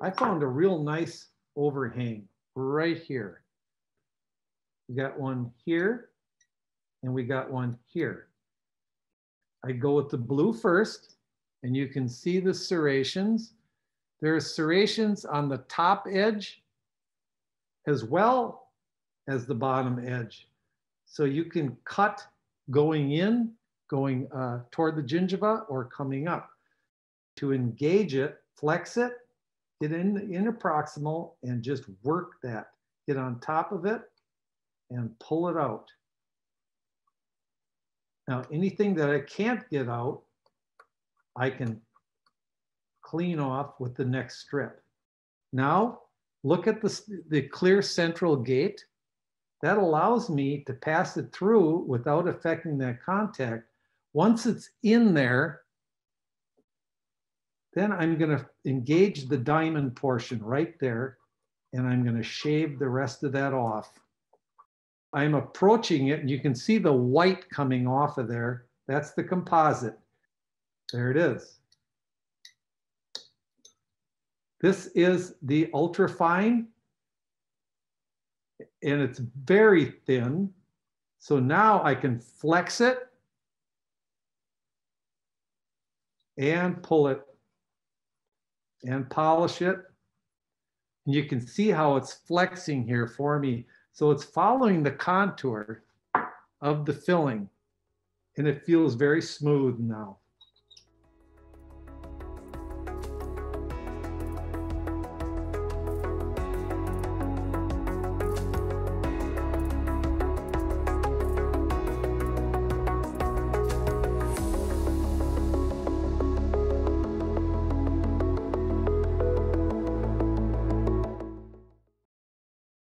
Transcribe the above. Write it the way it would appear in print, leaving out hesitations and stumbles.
I found a real nice overhang right here. We got one here and we got one here. I go with the blue first, and you can see the serrations. There are serrations on the top edge as well as the bottom edge. So you can cut going in, going toward the gingiva, or coming up. To engage it, flex it, get in the interproximal and just work that. Get on top of it and pull it out. Now, anything that I can't get out, I can clean off with the next strip. Now, look at the clear central gate. That allows me to pass it through without affecting that contact. Once it's in there, then I'm going to engage the diamond portion right there, and I'm going to shave the rest of that off. I'm approaching it, and you can see the white coming off of there. That's the composite. There it is. This is the ultra fine, and it's very thin. So now I can flex it and pull it and polish it. And you can see how it's flexing here for me. So it's following the contour of the filling, and it feels very smooth now.